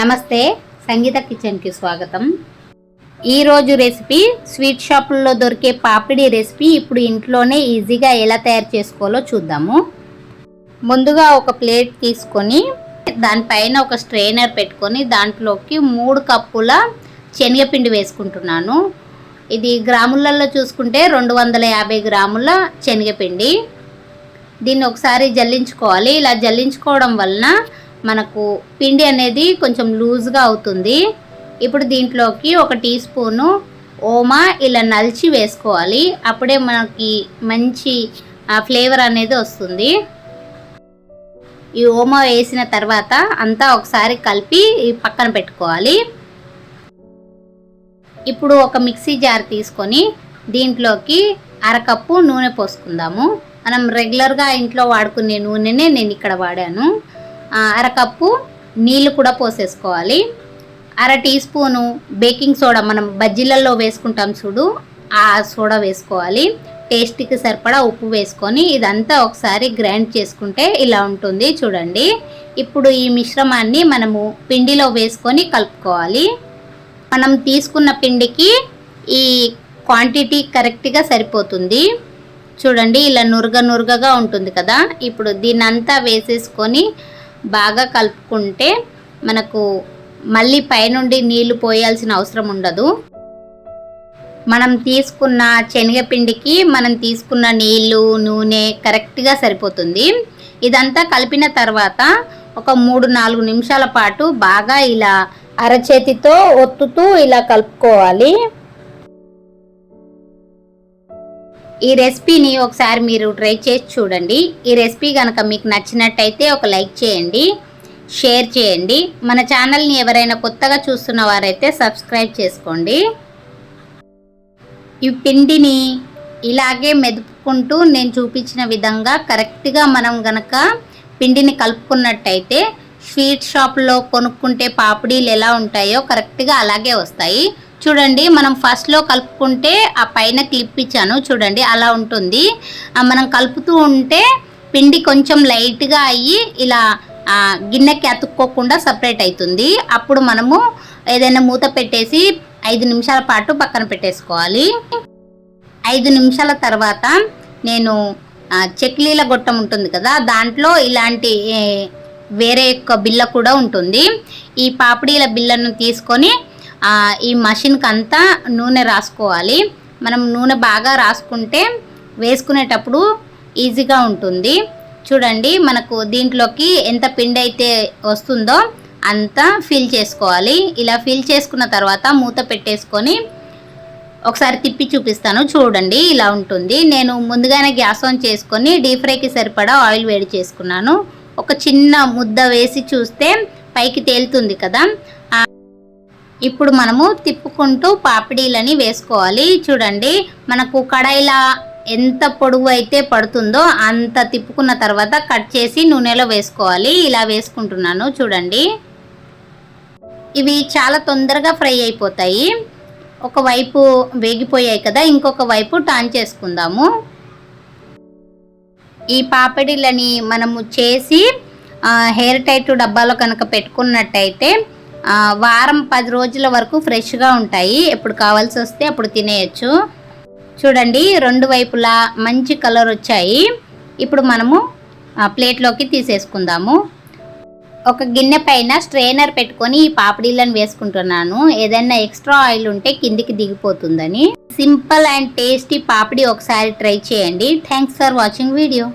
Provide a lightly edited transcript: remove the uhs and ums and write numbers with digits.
నమస్తే, సంగీత కిచెన్కి స్వాగతం. ఈరోజు రెసిపీ స్వీట్ షాపుల్లో దొరికే పాపిడి రెసిపీ ఇప్పుడు ఇంట్లోనే ఈజీగా ఎలా తయారు చేసుకోవాలో చూద్దాము. ముందుగా ఒక ప్లేట్ తీసుకొని దానిపైన ఒక స్ట్రైనర్ పెట్టుకొని దాంట్లోకి 3 కప్పుల శనగపిండి వేసుకుంటున్నాను. ఇది గ్రాములలో చూసుకుంటే 250 గ్రాముల శనగపిండి. దీన్ని ఒకసారి జల్లించుకోవాలి. ఇలా జల్లించుకోవడం వలన మనకు పిండి అనేది కొంచెం లూజ్గా అవుతుంది. ఇప్పుడు దీంట్లోకి 1 టీ స్పూను ఓమా ఇలా నలిచి వేసుకోవాలి. అప్పుడే మనకి మంచి ఫ్లేవర్ అనేది వస్తుంది. ఈ ఓమా వేసిన తర్వాత అంతా ఒకసారి కలిపి పక్కన పెట్టుకోవాలి. ఇప్పుడు ఒక మిక్సీ జార్ తీసుకొని దీంట్లోకి 1/2 కప్పు నూనె పోసుకుందాము. మనం రెగ్యులర్గా ఇంట్లో వాడుకునే నూనెనే నేను ఇక్కడ వాడాను. 1/2 కప్పు నీళ్ళు కూడా పోసేసుకోవాలి. 1/2 టీ స్పూను బేకింగ్ సోడా, మనం బజ్జీలలో వేసుకుంటాం చూడు, ఆ సోడా వేసుకోవాలి. టేస్ట్కి సరిపడా ఉప్పు వేసుకొని ఇదంతా ఒకసారి గ్రైండ్ చేసుకుంటే ఇలా ఉంటుంది చూడండి. ఇప్పుడు ఈ మిశ్రమాన్ని మనము పిండిలో వేసుకొని కలుపుకోవాలి. మనం తీసుకున్న పిండికి ఈ క్వాంటిటీ కరెక్ట్గా సరిపోతుంది. చూడండి, ఇలా నురగగా ఉంటుంది కదా. ఇప్పుడు దీన్నంతా వేసేసుకొని బాగా కలుపుకుంటే మనకు మళ్ళీ పైనుండి నీళ్లు పోయాల్సిన అవసరం ఉండదు. మనం తీసుకున్న శనగపిండికి మనం తీసుకున్న నీళ్ళు, నూనె కరెక్ట్గా సరిపోతుంది. ఇదంతా కలిపిన తర్వాత ఒక 3-4 నిమిషాల పాటు బాగా ఇలా అరచేతితో ఒత్తుతూ ఇలా కలుపుకోవాలి. ఈ రెసిపీని ఒకసారి మీరు ట్రై చేసి చూడండి. ఈ రెసిపీ కనుక మీకు నచ్చినట్టయితే ఒక లైక్ చేయండి, షేర్ చేయండి. మన ఛానల్ని ఎవరైనా కొత్తగా చూస్తున్న వారైతే సబ్స్క్రైబ్ చేసుకోండి. ఈ పిండిని ఇలాగే మెదుపుకుంటూ నేను చూపించిన విధంగా కరెక్ట్గా మనం గనక పిండిని కలుపుకున్నట్టయితే స్వీట్ షాప్లో కొనుక్కుంటే పాపిడీలు ఎలా ఉంటాయో కరెక్ట్గా అలాగే వస్తాయి. చూడండి, మనం ఫస్ట్లో కలుపుకుంటే ఆ పైన క్లిప్ ఇచ్చాను చూడండి, అలా ఉంటుంది. మనం కలుపుతూ ఉంటే పిండి కొంచెం లైట్గా అయ్యి ఇలా గిన్నెకి అతుక్కోకుండా సపరేట్ అవుతుంది. అప్పుడు మనము ఏదైనా మూత పెట్టేసి 5 నిమిషాల పాటు పక్కన పెట్టేసుకోవాలి. 5 నిమిషాల తర్వాత నేను చెక్లీల గొట్టం ఉంటుంది కదా, దాంట్లో ఇలాంటి వేరే యొక్క బిల్ల కూడా ఉంటుంది. ఈ పాపిడీల బిల్లను తీసుకొని ఈ మషిన్కి అంతా నూనె రాసుకోవాలి. మనం నూనె బాగా రాసుకుంటే వేసుకునేటప్పుడు ఈజీగా ఉంటుంది. చూడండి, మనకు దీంట్లోకి ఎంత పిండి అయితే వస్తుందో అంతా ఫిల్ చేసుకోవాలి. ఇలా ఫిల్ చేసుకున్న తర్వాత మూత పెట్టేసుకొని ఒకసారి తిప్పి చూపిస్తాను చూడండి, ఇలా ఉంటుంది. నేను ముందుగానే గ్యాస్ ఆన్ చేసుకొని డీప్ ఫ్రైకి సరిపడా ఆయిల్ వేడి చేసుకున్నాను. ఒక చిన్న ముద్ద వేసి చూస్తే పైకి తేలుతుంది కదా. ఇప్పుడు మనము తిప్పుకుంటూ పాపిడీలని వేసుకోవాలి. చూడండి, మనకు కడాయిలా ఎంత పొడవు అయితే పడుతుందో అంత తిప్పుకున్న తర్వాత కట్ చేసి నూనెలో వేసుకోవాలి. ఇలా వేసుకుంటున్నాను చూడండి. ఇవి చాలా తొందరగా ఫ్రై అయిపోతాయి. ఒకవైపు వేగిపోయాయి కదా, ఇంకొక వైపు టర్న్ చేసుకుందాము. ఈ పాపిడీలని మనము చేసి ఎయిర్ టైట్ డబ్బాలో కనుక పెట్టుకున్నట్టయితే వారం 10 రోజుల వరకు ఫ్రెష్గా ఉంటాయి. ఎప్పుడు కావాల్సి వస్తే అప్పుడు తినేయచ్చు. చూడండి, 2 వైపులా మంచి కలర్ వచ్చాయి. ఇప్పుడు మనము ప్లేట్లోకి తీసేసుకుందాము. ఒక గిన్నె పైన స్ట్రైనర్ పెట్టుకొని ఈ పాపిడీలను వేసుకుంటున్నాను. ఏదైనా ఎక్స్ట్రా ఆయిల్ ఉంటే కిందికి దిగిపోతుందని. సింపుల్ అండ్ టేస్టీ పాపిడి ఒకసారి ట్రై చేయండి. Thanks for watching video.